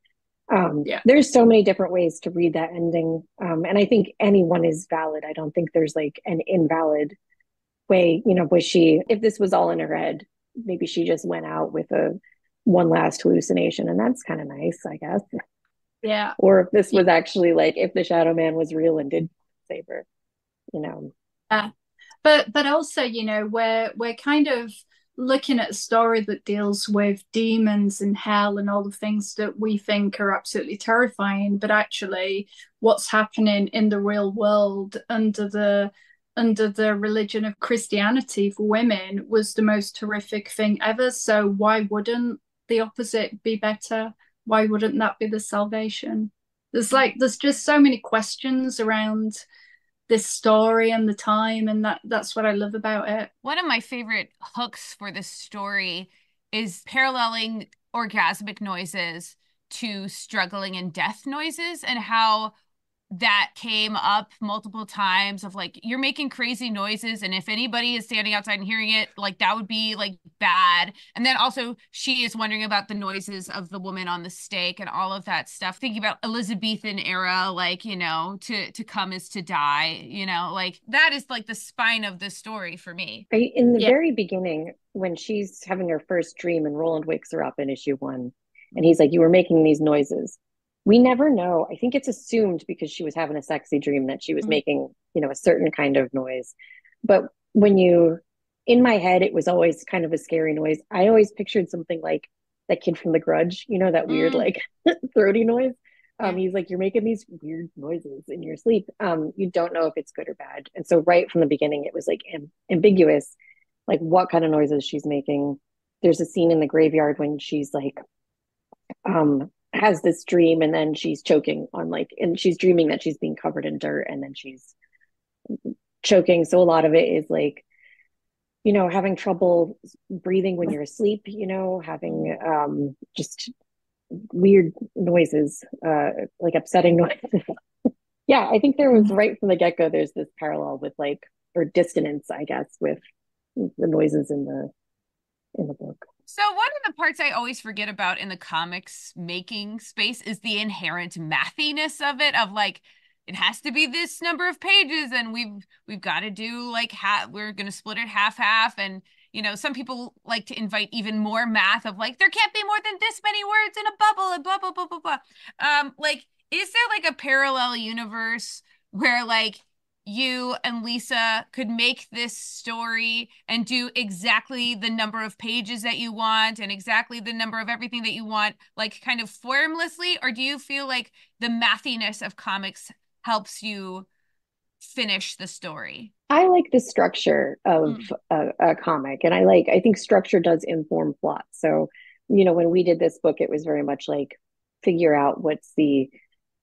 There's so many different ways to read that ending. And I think anyone is valid. I don't think there's like an invalid way, if this was all in her head, maybe she just went out with one last hallucination, and that's kind of nice, I guess. Yeah. Or if this was actually like, if the Shadow Man was real and did save her, Yeah. But also, we're kind of looking at a story that deals with demons and hell and all the things that we think are absolutely terrifying, but actually what's happening in the real world under the religion of Christianity for women was the most horrific thing ever. So why wouldn't the opposite be better? Why wouldn't that be the salvation? There's just so many questions around this story and the time, and that's what I love about it. One of my favorite hooks for this story is paralleling orgasmic noises to struggling and death noises, and how that came up multiple times of like, you're making crazy noises, and if anybody is standing outside and hearing it, like that would be like bad. And then also she is wondering about the noises of the woman on the stake and all of that stuff, thinking about Elizabethan era, like, to come is to die, like that is like the spine of the story for me. In the very beginning, when she's having her first dream and Roland wakes her up in issue 1, and he's like, you were making these noises. We never know. I think it's assumed because she was having a sexy dream that she was making, a certain kind of noise. But in my head, it was always kind of a scary noise. I always pictured something like that kid from The Grudge, that weird, like throaty noise. He's like, you're making these weird noises in your sleep. You don't know if it's good or bad. And so right from the beginning, it was like ambiguous, like what kind of noises she's making. There's a scene in the graveyard when she's like, has this dream, and then she's choking on and she's dreaming that she's being covered in dirt, and then she's choking. So a lot of it is like, having trouble breathing when you're asleep, having just weird noises, like upsetting noises. Yeah, I think there was right from the get-go, there's this parallel with or dissonance, I guess, with the noises in the book. So one of the parts I always forget about in the comics making space is the inherent mathiness of it, of like, it has to be this number of pages, and we've got to do like we're going to split it half, and some people like to invite even more math of like, there can't be more than this many words in a bubble and blah blah blah blah blah. Like, is there like a parallel universe where like you and Lisa could make this story and do exactly the number of pages that you want and exactly the number of everything that you want, like kind of formlessly? Or do you feel like the mathiness of comics helps you finish the story? I like the structure of a comic, and I think structure does inform plot. So, when we did this book, it was very much like figure out what's the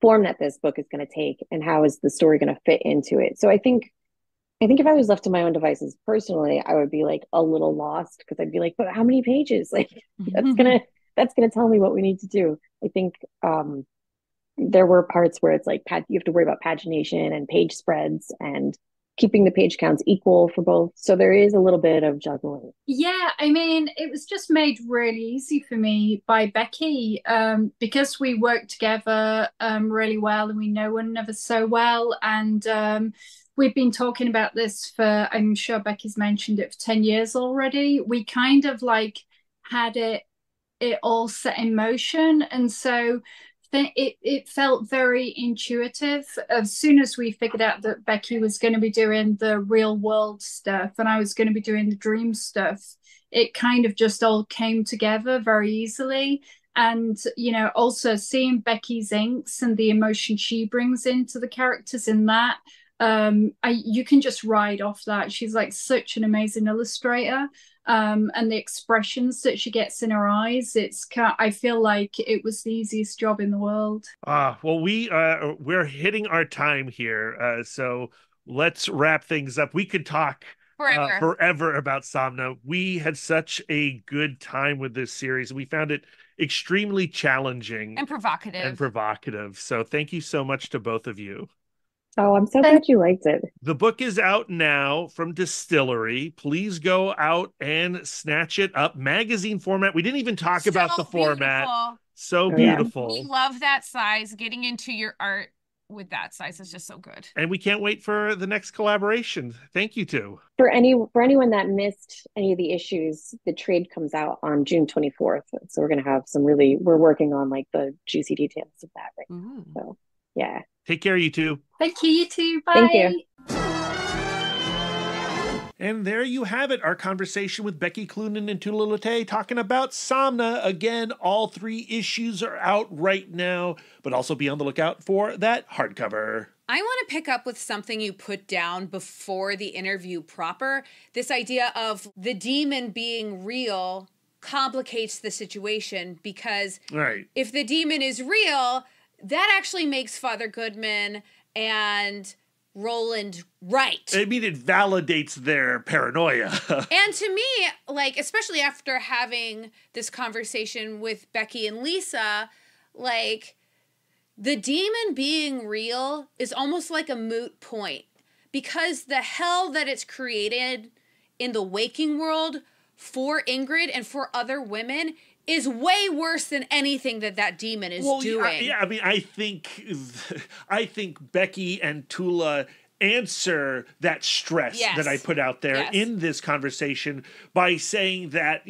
form that this book is going to take and how is the story going to fit into it. So I think if I was left to my own devices personally, I would be like a little lost because I'd be like, but how many pages? Like that's gonna tell me what we need to do. I think there were parts where it's like you have to worry about pagination and page spreads and keeping the page counts equal for both. So there is a little bit of juggling. Yeah, I mean, it was just made really easy for me by Becky, because we work together really well and we know one another so well. And we've been talking about this for, I'm sure Becky's mentioned it, for 10 years already. We kind of like had it all set in motion. And so it felt very intuitive. As soon as we figured out that Becky was going to be doing the real world stuff and I was going to be doing the dream stuff, it kind of just all came together very easily. And, also seeing Becky's inks and the emotion she brings into the characters in that, you can just ride off that. She's like such an amazing illustrator. And the expressions that she gets in her eyes, I feel like it was the easiest job in the world. Well, we're hitting our time here, so let's wrap things up. We could talk forever about Somna. We had such a good time with this series. We found it extremely challenging and provocative. So thank you so much to both of you. Oh, I'm so glad you liked it. The book is out now from DSTLRY. Please go out and snatch it up. Magazine format. We didn't even talk about the format. So beautiful. We love that size. Getting into your art with that size is just so good. And we can't wait for the next collaboration. Thank you two. For anyone that missed any of the issues, the trade comes out on June 24th. So we're gonna have we're working on like the juicy details of that right now. So yeah. Take care, you two. Thank you, you too. Bye. Thank you. And there you have it, our conversation with Becky Cloonan and Tula Lotay talking about Somna. Again, all 3 issues are out right now, but also be on the lookout for that hardcover. I want to pick up with something you put down before the interview proper. This idea of the demon being real complicates the situation because if the demon is real, that actually makes Father Goodman and Roland right. I mean, it validates their paranoia. And to me, like, especially after having this conversation with Becky and Lisa, like, the demon being real is almost like a moot point because the hell that it's created in the waking world for Ingrid and for other women is way worse than anything that demon is doing. Yeah, I mean, I think Becky and Tula answer that stress that I put out there in this conversation by saying that,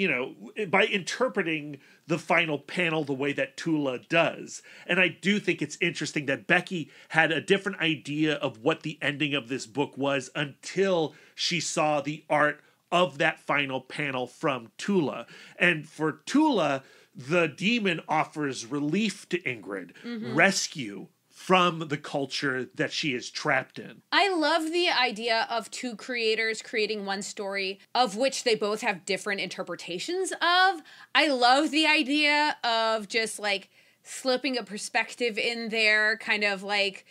by interpreting the final panel the way that Tula does. And I do think it's interesting that Becky had a different idea of what the ending of this book was until she saw the art of that final panel from Tula. And for Tula, the demon offers relief to Ingrid, rescue from the culture that she is trapped in. I love the idea of 2 creators creating one story of which they both have different interpretations of. I love the idea of just like slipping a perspective in there, kind of like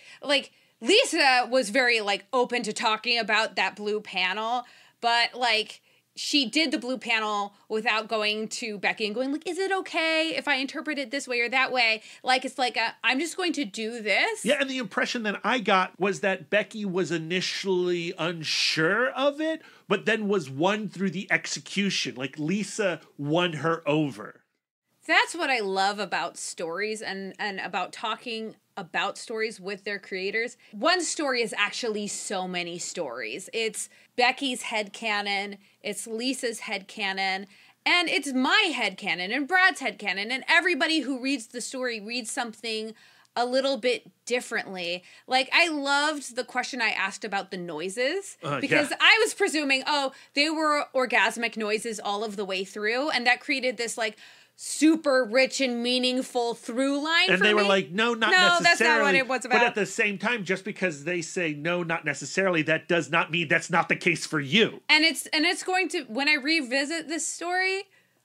Lisa was very like open to talking about that blue panel, but like she did the blue panel without going to Becky and going like, is it okay if I interpret it this way or that way? Like, it's like, I'm just going to do this. Yeah, and the impression that I got was that Becky was initially unsure of it, but then was won through the execution. Like, Lisa won her over. That's what I love about stories and about talking about stories with their creators. One story is actually so many stories. It's Becky's headcanon, it's Lisa's headcanon, and it's my headcanon and Brad's headcanon, and everybody who reads the story reads something a little bit differently. Like, I loved the question I asked about the noises because I was presuming, oh, they were orgasmic noises all of the way through, and that created this like super rich and meaningful through line and for they were me. like, no, not No, necessarily. that's not what it was about. But at the same time, just because they say no, not necessarily, that does not mean that's not the case for you. And it's going to, when I revisit this story,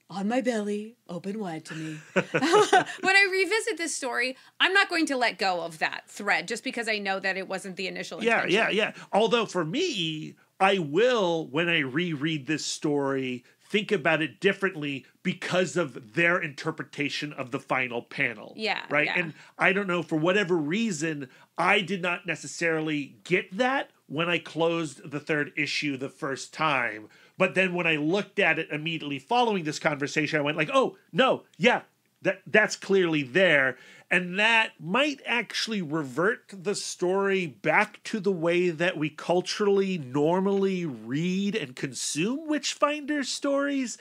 on my belly, open wide to me. When I revisit this story, I'm not going to let go of that thread just because I know that it wasn't the initial intention. Yeah. Although for me, I will, when I reread this story, think about it differently because of their interpretation of the final panel. Yeah. Right? Yeah. And I don't know, for whatever reason, I did not necessarily get that when I closed the third issue the first time. But then when I looked at it immediately following this conversation, I went like, oh, no, yeah, that's clearly there. And that might actually revert the story back to the way that we culturally normally read and consume Witchfinder stories,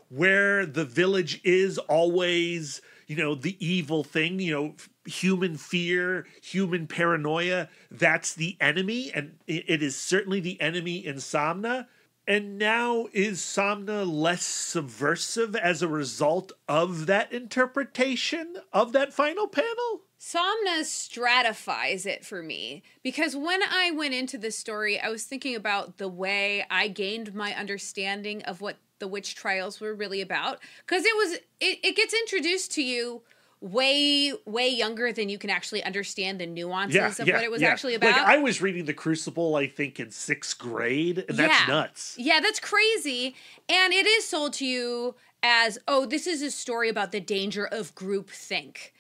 where the village is always, the evil thing, human fear, human paranoia. That's the enemy. And it is certainly the enemy in Somna. And now is Somna less subversive as a result of that interpretation of that final panel? Somna stratifies it for me because when I went into the story, I was thinking about the way I gained my understanding of what the witch trials were really about. Because it gets introduced to you way younger than you can actually understand the nuances of what it was actually about. Like, I was reading The Crucible, I think, in 6th grade, and that's nuts. Yeah, that's crazy. And it is sold to you as, oh, this is a story about the danger of groupthink.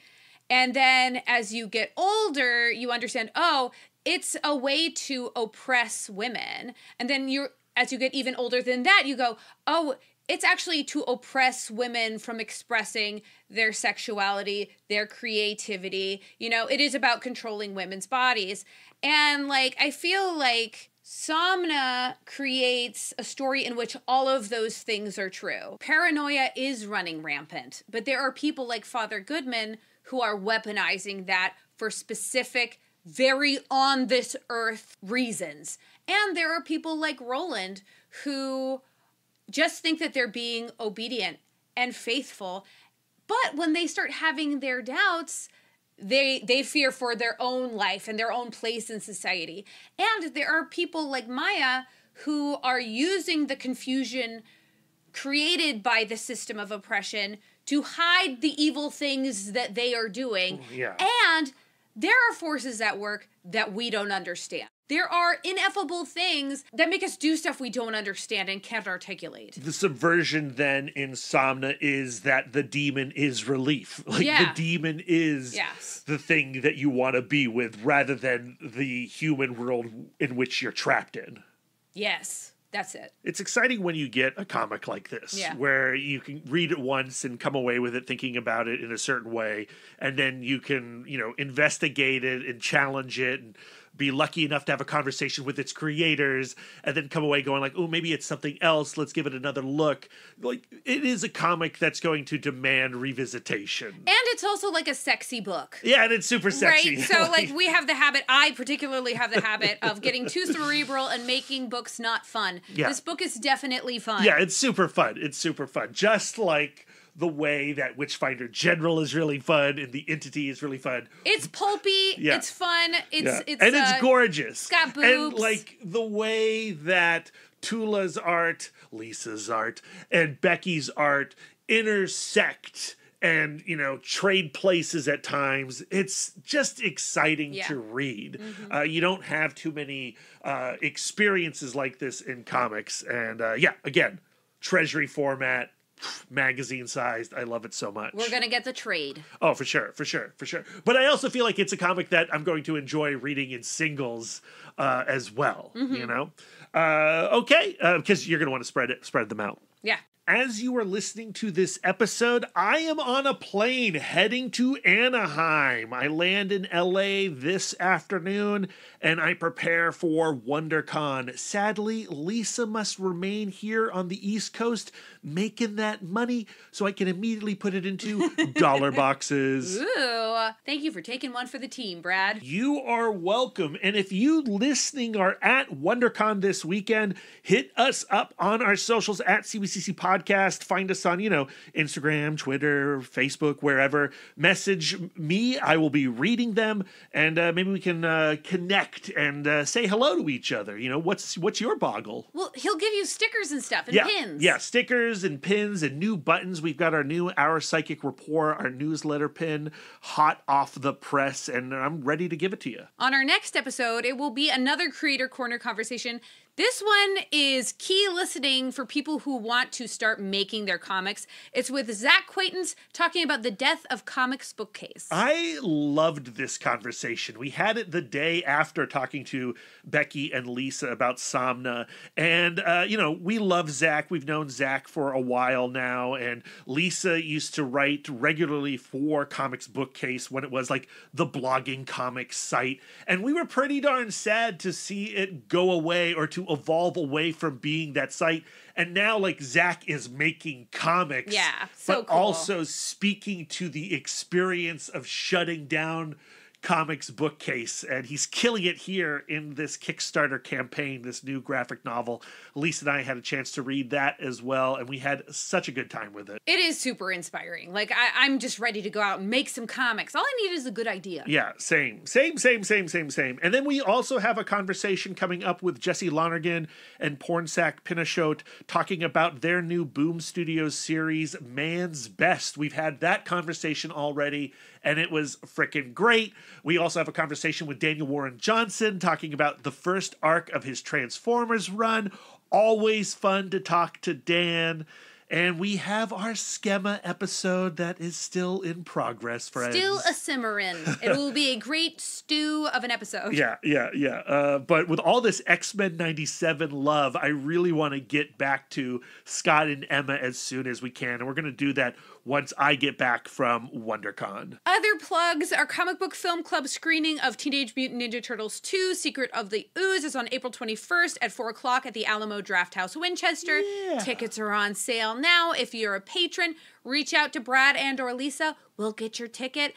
And then as you get older, you understand, oh, it's a way to oppress women. And then as you get even older than that, you go, oh, it's actually to oppress women from expressing their sexuality, their creativity. It is about controlling women's bodies. And I feel like Somna creates a story in which all of those things are true. Paranoia is running rampant, but there are people like Father Goodman who are weaponizing that for specific, very on this earth reasons. And there are people like Roland who just think that they're being obedient and faithful. But when they start having their doubts, they fear for their own life and their own place in society. And there are people like Maya who are using the confusion created by the system of oppression to hide the evil things that they are doing. Yeah. And there are forces at work that we don't understand. There are ineffable things that make us do stuff we don't understand and can't articulate. The subversion then in Somna is that the demon is relief. The demon is the thing that you want to be with rather than the human world in which you're trapped in. Yes, that's it. It's exciting when you get a comic like this, where you can read it once and come away with it thinking about it in a certain way, and then you can, investigate it and challenge it and be lucky enough to have a conversation with its creators and then come away going like, oh, maybe it's something else. Let's give it another look. It is a comic that's going to demand revisitation. And it's also like a sexy book. Yeah, and it's super sexy. Right? So we have the habit, I particularly have the habit of getting too cerebral and making books not fun. Yeah. This book is definitely fun. Yeah, it's super fun. It's super fun. Just like the way that Witchfinder General is really fun and the Entity is really fun. It's pulpy. Yeah. It's fun. It's gorgeous. It's got boobs. And the way that Tula's art, Lisa's art, and Becky's art intersect and, trade places at times. It's just exciting to read. Mm-hmm. You don't have too many experiences like this in comics. And again, treasury format, magazine sized. I love it so much. We're going to get the trade. Oh, for sure. But I also feel like it's a comic that I'm going to enjoy reading in singles as well, Okay, because you're going to want to spread them out. Yeah. As you are listening to this episode, I am on a plane heading to Anaheim. I land in LA this afternoon and I prepare for WonderCon. Sadly, Lisa must remain here on the East Coast. making that money so I can immediately put it into dollar boxes. Ooh, thank you for taking one for the team, Brad. You are welcome. And if you listening are at WonderCon this weekend, hit us up on our socials at CBCC Podcast. Find us on, Instagram, Twitter, Facebook, wherever. Message me. I will be reading them. And maybe we can connect and say hello to each other. What's your boggle? Well, he'll give you stickers and stuff and pins. Yeah, stickers and pins and new buttons. We've got our new Our Psychic Rapport, our newsletter pin, hot off the press, and I'm ready to give it to you. On our next episode, it will be another Creator Corner conversation. This one is key listening for people who want to start making their comics. It's with Zach Quaintance talking about the death of Comics Bookcase. I loved this conversation. We had it the day after talking to Becky and Lisa about Somna. And, we love Zach. We've known Zach for a while now. And Lisa used to write regularly for Comics Bookcase when it was like the blogging comics site. And we were pretty darn sad to see it go away or to evolve away from being that site. And now Zach is making comics. Yeah, so but cool. Also speaking to the experience of shutting down Comics Bookcase, and he's killing it here in this Kickstarter campaign, this new graphic novel. Lisa and I had a chance to read that as well, and we had such a good time with it. It is super inspiring. I'm just ready to go out and make some comics. All I need is a good idea. Yeah, same. And then we also have a conversation coming up with Jesse Lonergan and Pornsack Pinachot talking about their new Boom Studios series, Man's Best. We've had that conversation already, and it was freaking great. We also have a conversation with Daniel Warren Johnson talking about the first arc of his Transformers run. Always fun to talk to Dan. And we have our Schema episode that is still in progress, friends. Still a simmering. It will be a great stew of an episode. Yeah. But with all this X-Men 97 love, I really want to get back to Scott and Emma as soon as we can. And we're going to do that once I get back from WonderCon. Other plugs, our comic book film club screening of Teenage Mutant Ninja Turtles 2, Secret of the Ooze is on April 21st at 4 o'clock at the Alamo Drafthouse, Winchester. Yeah. Tickets are on sale now. If you're a patron, reach out to Brad and or Lisa. We'll get your ticket.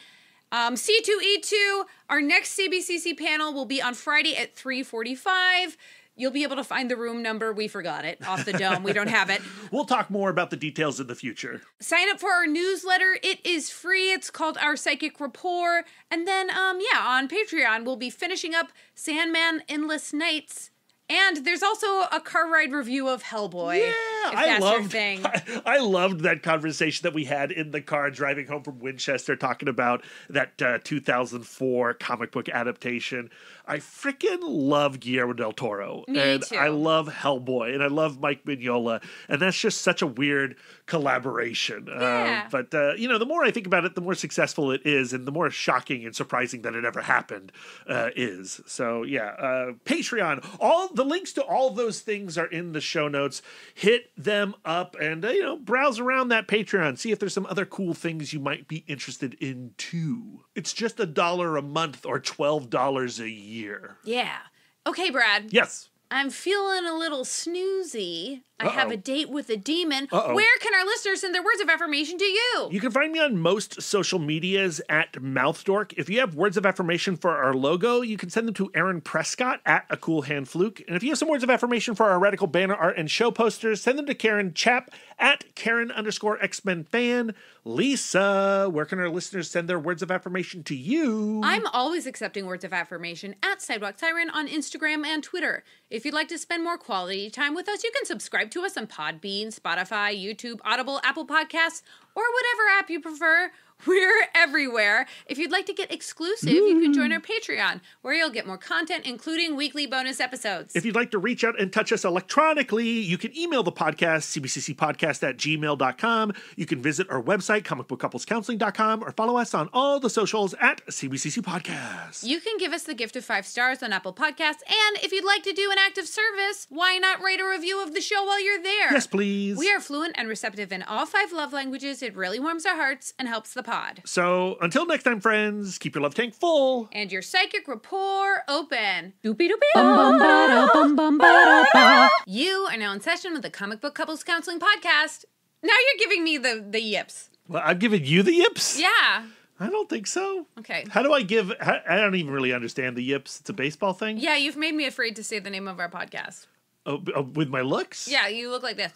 C2E2, our next CBCC panel will be on Friday at 3:45. You'll be able to find the room number. We forgot it off the dome. We don't have it. We'll talk more about the details in the future. Sign up for our newsletter. It is free. It's called Our Psychic Rapport. And then, on Patreon, we'll be finishing up Sandman Endless Nights. And there's also a car ride review of Hellboy. Yeah, I loved that conversation that we had in the car driving home from Winchester talking about that 2004 comic book adaptation. I freaking love Guillermo del Toro. Me too. I love Hellboy, and I love Mike Mignola, and that's just such a weird collaboration. Yeah. But the more I think about it, the more successful it is, and the more shocking and surprising that it ever happened is. So, Patreon, all the links to all those things are in the show notes. Hit them up and, browse around that Patreon. See if there's some other cool things you might be interested in, too. It's just $1 a month or $12 a year. Yeah. Okay, Brad. Yes. I'm feeling a little snoozy. I have a date with a demon. Uh-oh. Where can our listeners send their words of affirmation to you? You can find me on most social medias at MouthDork. If you have words of affirmation for our logo, you can send them to Aaron Prescott at A Cool Hand Fluke. And if you have some words of affirmation for our radical banner art and show posters, send them to Karen Chapp at Karen_X-Men fan. Lisa, where can our listeners send their words of affirmation to you? I'm always accepting words of affirmation at Sidewalk Siren on Instagram and Twitter. If you'd like to spend more quality time with us, you can subscribe to us on Podbean, Spotify, YouTube, Audible, Apple Podcasts, or whatever app you prefer. We're everywhere. If you'd like to get exclusive, you can join our Patreon, where you'll get more content, including weekly bonus episodes. If you'd like to reach out and touch us electronically, you can email the podcast, cbccpodcast@gmail.com. You can visit our website, comicbookcouplescounseling.com, or follow us on all the socials at CBCC Podcast. You can give us the gift of 5 stars on Apple Podcasts, and if you'd like to do an act of service, why not write a review of the show while you're there? Yes, please. We are fluent and receptive in all 5 love languages. It really warms our hearts and helps the pod. So, until next time, friends, keep your love tank full. And your psychic rapport open. Bum-bum-ba-da, bum-bum-ba-da-ba. You are now in session with the Comic Book Couples Counseling Podcast. Now you're giving me the yips. Well, I'm giving you the yips? Yeah. I don't think so. Okay. How do I give... I don't even really understand the yips. It's a baseball thing? Yeah, you've made me afraid to say the name of our podcast. Oh, with my looks? Yeah, you look like this.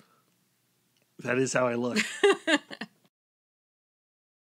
That is how I look.